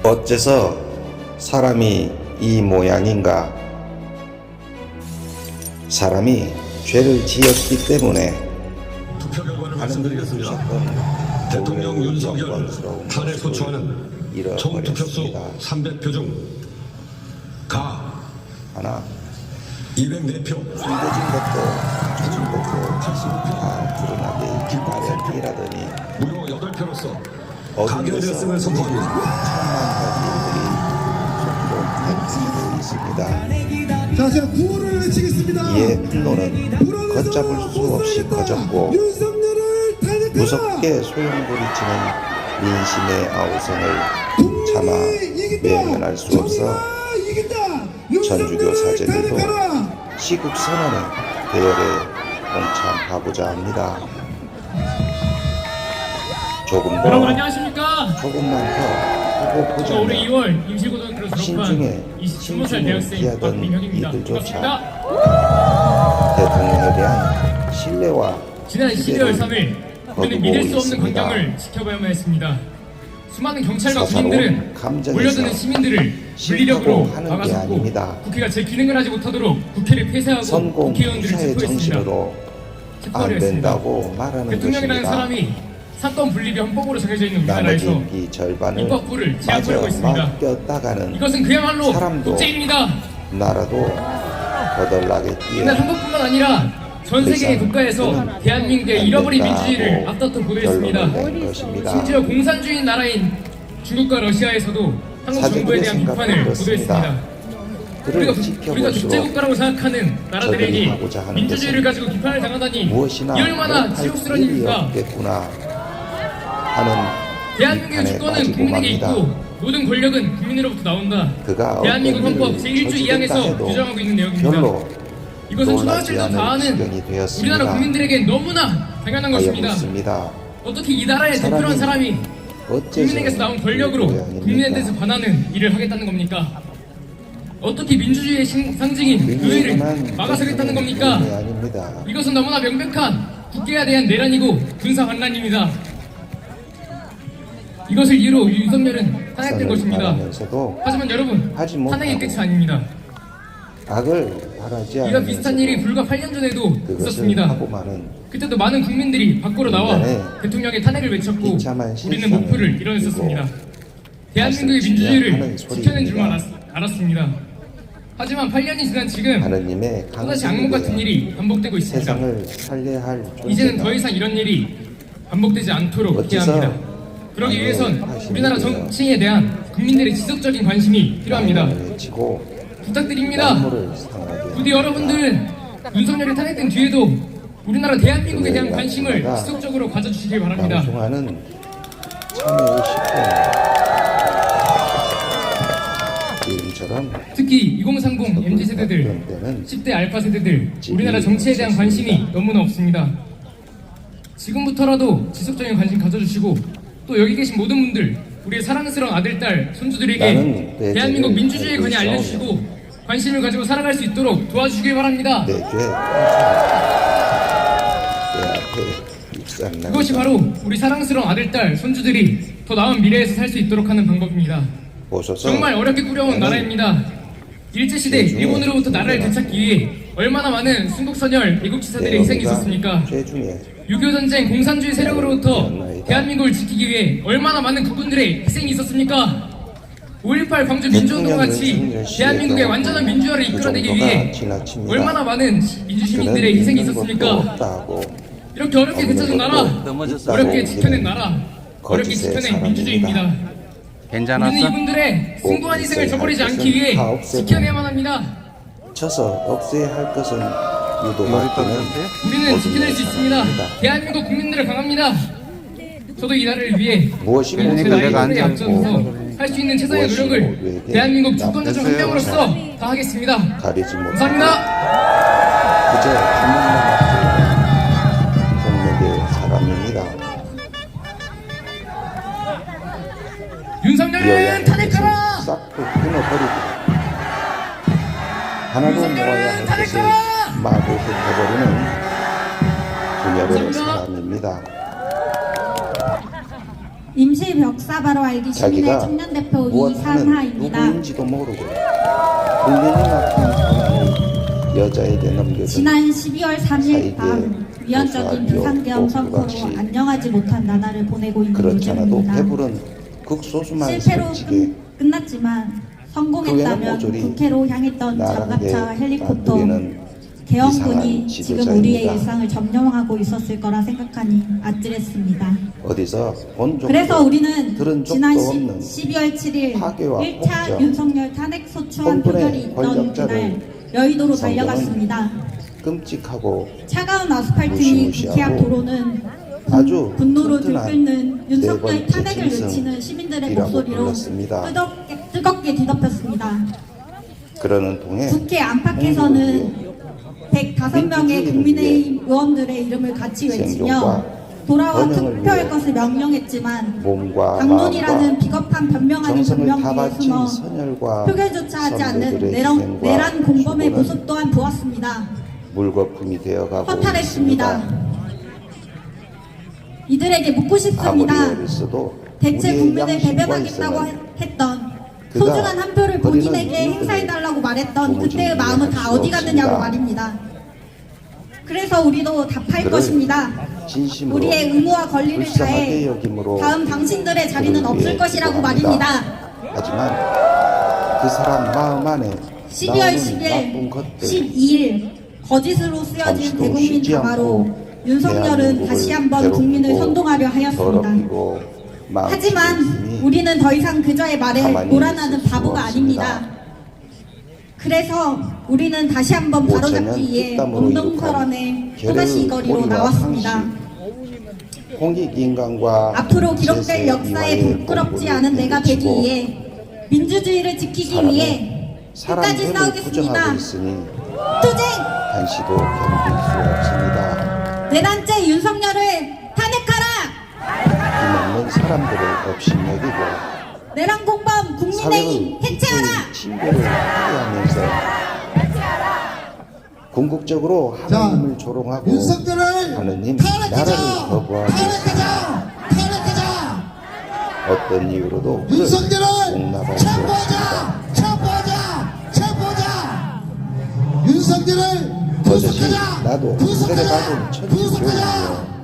어째서 사람이 이 모양인가? 사람이 죄를 지었기 때문에 투표 결과를 하느님이 말씀드리겠습니다. 주셨던 대통령 윤석열 영광스러운 탄핵 것을 소추안은 총투표수 잃어버렸습니다. 300표 중 가 하나 204표, 숨겨진 것도 찾은 것도 다 드러나게 마련이라더니 무려 8표로서 어둠에서 가결되었음을 선포합니다. 천만 가지 일들이 속도 있습니다. 자, 제가 구호를 외치겠습니다. 이에 분노는 걷잡을 수 없이 커졌고 윤석열을 탄핵하라. 무섭게 소용돌이치는 민심의 아우성을 차마 외면할 수 없어 천주교 사제들도 시국 선언의 대열에 동참하고자 합니다. 여러분 안녕하십니까? 조금만 더 하고 저 올해 보자면 2월 임실고등학교를 신중에 졸업한 27살 신중을 대학생 피하던 박민혁입니다. 이들조차 반갑습니다. 대통령에 대한 신뢰와 지난 12월 3일 우리는 믿을 수 없는 있습니다. 광경을 지켜봐야만 했습니다. 수많은 경찰과 사사로운 군인들은 감정에서 몰려드는 시민들을 싫다고 물리력으로 하는 게 막아섰고 아닙니다. 국회가 제 기능을 하지 못하도록 국회를 폐쇄하고 성공 국회의원들을 투사의 체포했습니다. 정신으로 안 체포하려 했습니다. 된다고 말하는 대통령이라는 것입니다. 사람이 사건 분립이 헌법으로 정해져 있는 우리나라에서 나머지 이 절반을 입법부를 마저 제압하려고 했습니다. 맡겼다가는 이것은 그야말로 사람도 독재입니다. 나라도 거덜나게 뛰어 이날 한국뿐만 아니라 전 세계의 국가에서 대한민국의 잃어버린 민주주의를 앞다퉈 보도했습니다. 결론을 낸 것입니다. 심지어 공산주의 나라인 중국과 러시아에서도 한국 정부에 대한 비판을 보도했습니다. 그를 우리가 지켜볼수록 독재국가라고 생각하는 나라들에게 저들이 하고자 하는 민주주의를 것은 가지고 비판을 당하다니 무엇이나 이 얼마나 못할 지옥스러운 일이 일입니까? 없겠구나 하는 대한민국의 비판에 주권은 빠지고 국민에게 맙니다. 있고 모든 권력은 국민으로부터 나온다. 그가 대한민국 어떤 헌법 일을 제1조 2항에서 저지른다 규정하고 있는 해도 내용입니다. 별로 이것은 놀라지 초등학생도 않을 다 아는 지경이 되었습니다. 우리나라 국민들에게 너무나 당연한 것입니다. 묻습니다. 어떻게 이 나라의 대표라는 사람이 국민에게서 나온 권력으로 국민에 대해서 반하는 일을 하겠다는 겁니까? 어떻게 민주주의의 상징인 의회를 막아서겠다는 겁니까? 아닙니다. 이것은 너무나 명백한 국회에 대한 내란이고 군사반란입니다. 이것을 이유로 윤석열은 탄핵된 것입니다. 하지만 여러분, 하지 못하고 탄핵이 끝이 아닙니다. 악을 바라지 이와 비슷한 일이 불과 8년 전에도 있었습니다. 하고만은 그때도 많은 국민들이 밖으로 나와 인간의 대통령의 탄핵을 외쳤고 비참한 우리는 실상을 목표를 이뤄냈었습니다. 그리고 대한민국의 다시 민주주의를 하는 지켜낸 줄만 소리입니다. 알았습니다. 하지만 8년이 지난 지금 하느님의 또다시 악몽 같은 일이 반복되고 있습니다. 세상을 살려야 할 이제는 존재가 더 이상 이런 일이 반복되지 않도록 해야 어째서 합니다. 그러기 위해선 하시는 우리나라 거예요? 정치에 대한 국민들의 지속적인 관심이 필요합니다. 외치고 부탁드립니다. 만물을 상하게 부디 여러분들은 윤석열이 탄핵된 뒤에도 우리나라 대한민국에 대한 관심을 지속적으로 가져주시길 바랍니다. 방송하는 참여의 시권 지금처럼 특히 2030 MZ세대들, 10대 알파 세대들, 우리나라 정치에 대한 관심이 너무나 없습니다. 지금부터라도 지속적인 관심 가져주시고 또 여기 계신 모든 분들, 우리의 사랑스러운 아들, 딸, 손주들에게 대한민국 민주주의에 관해 알려주시고 관심을 가지고 살아갈 수 있도록 도와주시길 바랍니다. 내 앞에 입상난 그것이 바로 우리 사랑스러운 아들, 딸, 손주들이 더 나은 미래에서 살 수 있도록 하는 방법입니다. 보소서 정말 어렵게 꾸려온 나라입니다. 일제시대 일본으로부터 나라를 되찾기 위해 얼마나 많은 순국선열 애국지사들의 희생이 있었습니까? 죄중에 6.25전쟁 공산주의 세력으로부터 대한민국을 지키기 위해 얼마나 많은 국군들의 희생이 있었습니까? 5.18 광주 민주운동과 같이 대한민국의 완전한 민주화를 이끌어내기 위해 얼마나 많은 민주시민들의 희생이 있었습니까? 이렇게 어렵게 되찾은 나라, 어렵게 지켜낸 나라, 어렵게 지켜낸 민주주의입니다. 우리는 이분들의 숭고한 희생을 저버리지 않기 위해 지켜내야만 합니다. 쳐서 없애야 할 것은 유도받기는 우리는 지켜낼 수 있습니다. 대한민국 국민들을 강합니다. 저도 이 나라를 위해 무엇이 제 문제가 나이에 되지 앞서서 할 수 있는 최선의 노력을 대한민국 주권자 중 한 명으로서 다 하겠습니다. 가리지 못하고 감사합니다. 그저 한명만 동력의 사람입니다. 윤석열은 탄핵하라! 싹도 끊어버리고 하나도 모아야 할 것을 마구 흩어버리는 분열의 사람입니다. 임시 벽사바로 알기 시민의 자기가 청년 대표 무엇하는 이상하입니다. 누구인지도 모르고 불륜이 맡은 사람이 여자에게 넘겨준 지난 12월 3일 사이에 밤 위헌적인 고소하기로 비상계엄 선포로 부각시 안녕하지 못한 나날을 보내고 있는 그렇잖아도 요즘입니다. 배부른 극소수만 실패로 솔직히 끝났지만 그 성공했다면 외에는 모조리 국회로 향했던 나라는 게 장갑차와 헬리콥터 따돌리는 계엄군이 이상한 지금 지도자입니다. 우리의 일상을 점령하고 있었을 거라 생각하니 아찔했습니다. 어디서 본 적도 그래서 우리는 들은 지난 적도 없는 12월 7일 파괴와 1차 폭정, 윤석열 탄핵 소추안 혼돈의 표결이 있던 권력자를 그날 여의도로 성경은 달려갔습니다. 끔찍하고 차가운 아스팔트 위 무시무시하고 국회 앞 도로는 아주 분노로 튼튼한 들끓는 네 윤석열 번째 탄핵을 외치는 짐승이라고 시민들의 목소리로 불렀습니다. 뜨겁게 뒤덮였습니다. 그러는 통에 국회 안팎에서는 105명의 민주주의를 국민의힘 의원들의 이름을 같이 외치며 생존과 돌아와 번영을 투표할 위해 것을 명령했지만 몸과 당론이라는 마음과 비겁한 변명 아닌 정성을 변명 다 뒤에 바친 숨어 선열과 표결조차 하지 않는 선배들의 내란 희생과 공범의 수고는 모습 또한 보았습니다. 물거품이 되어가고 허탈했습니다. 있습니다. 이들에게 묻고 아무리 싶습니다. 어렸어도 대체 우리의 국민을 양심과 배변하겠다고 있으면 했던 그가 소중한 한 표를 버리는 본인에게 이유들을 행사해달라고 말했던 도무지 그때의 마음은 다 이해할 수 어디 갔느냐고 없습니다. 말입니다. 그래서 우리도 답할 그를 것입니다. 진심으로 우리의 의무와 권리를 불쌍하게 다해 여김으로 다음 당신들의 자리는 그를 없을 위해 것이라고 기도합니다. 말입니다. 하지만 그 사람 마음 안에 12월 나오는 10일, 나쁜 것들 12일 거짓으로 쓰여진 잠시도 대국민 쉬지 담화로 않고 윤석열은 대한민국을 다시 한번 괴롭히고 국민을 선동하려 하였습니다. 더럽히고 망치고 하지만 있으니 우리는 더 이상 그저의 말에 가만히 놀아나는 있을 수 바보가 없습니다. 아닙니다. 그래서 우리는 다시 한번 바로잡기 위해 땀으로 운동설원에 또다시 이 거리로 계례의 나왔습니다. 홍익인간과 앞으로 기록될 제세 역사에 이화의 부끄럽지 공부를 않은 내가 되기 되돌리시고 위해 민주주의를 지키기 위해 사람 끝까지 됨을 싸우겠습니다. 부정하고 있으니 투쟁! 한시도 견딜 수 없습니다. 내란죄 윤석열을 탄핵하라! 힘없는 사람들을 업신여기고 내란 공범 국민의힘 사회의 해체하라! 친구를 파괴하면서 궁극적으로 자, 하나님을 조롱하고 윤석열을 하느님 나라를 거부하고 있습니다. 탄핵하자! 어떤 이유로도 그를 윤석열을 용납할 수 없습니다. 체포하자! 윤석열을 버젓이 구속하자! 나도 세례받은 천주교이며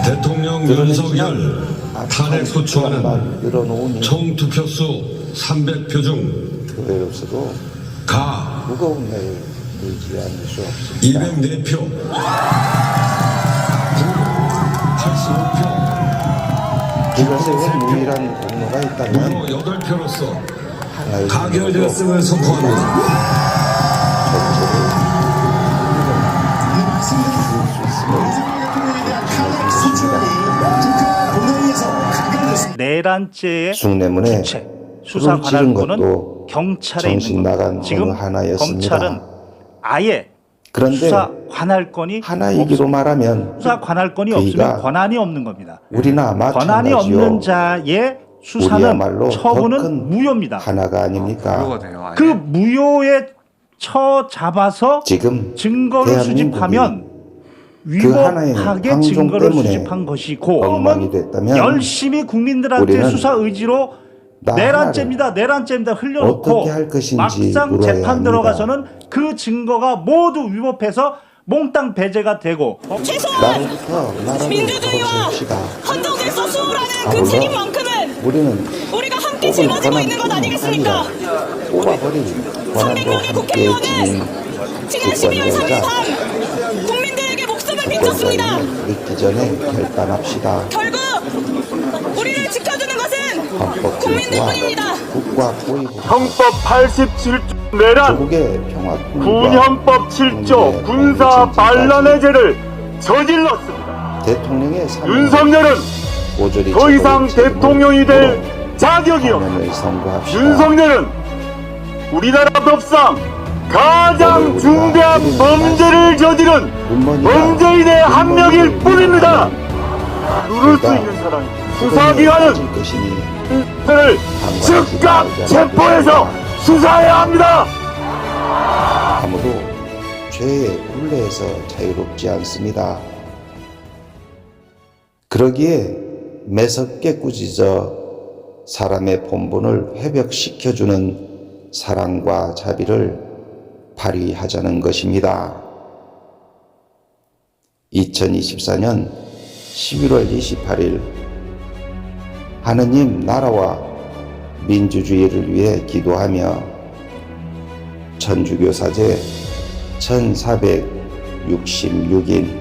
대통령 윤석열 탄핵 소추안은 늘어놓으니 총 투표수 300표 중 교회로서도 가 무거운 내를 들지 않을 수 없습니다. 204표 85표 이것에 유일한 공로가 있다면 무려 8표로서 하나의 가결되었음을 선포합니다. 내란죄의 숭례문에 주체 수사 수사 지른 관할권은 것도 경찰에 정신 있는 나간 겁니다. 지금 어느 하나였습니다. 검찰은 아예 그런데 수사 관할권이 하나이기로 없습니다. 말하면 수사 관할권이 그이가 없으면 권한이 없는 겁니다. 우리나 권한이 마찬가지요. 없는 자의 수사는 우리야말로 더 처분은 큰 무효입니다. 하나가 아닙니까? 그 무효에 처잡아서 지금 증거를 대한민국이 수집하면 그 하나의 위법하게 방종 증거를 때문에 수집한 것이고 엉망이 됐다면 열심히 국민들한테 우리는 수사 의지로 나 내란죄입니다 흘려놓고 어떻게 할 것인지 막상 물어야 재판 합니다. 들어가서는 그 증거가 모두 위법해서 몽땅 배제가 되고 나로부터 나라를 민주주의와 걸어줍시다. 헌정질서 수호라는 그 아울러 책임만큼은 우리는 우리가 함께 뽑을 짊어지고 권한 있는 것 뿐 아니겠습니까? 아니라 뽑아버릴 권한도 300명의 함께 국회의원은 지닌 지난 12월 3일 주권자이자 밤 국민들에게 목숨을 비쳤습니다. 주권자임을 믿기 전에 결단합시다. 결국 우리를 지켜주는 것은 헌법 국민들뿐입니다. 국가 고위부 형법 87조 내란, 조국의 평화 군헌법 7조 군사 반란의 죄를 저질렀습니다. 대통령의 윤석열은 모조리 더 이상 책임을 대통령이 될 물어 자격이 없습니다. 파면을 선고합시다. 윤석열은 우리나라 법상 가장 중대한 범죄를 저지른 범죄인의 한 명일 뿐입니다. 누를 수 있는 사람이 수사기관은 것이니 그를 즉각 체포해서 수사해야 합니다. 아무도 죄의 굴레에서 자유롭지 않습니다. 그러기에 매섭게 꾸짖어 사람의 본분을 회복시켜주는 사랑과 자비를 발휘하자는 것입니다. 2024년 11월 28일 하느님 나라와 민주주의를 위해 기도하며 천주교사제 1466인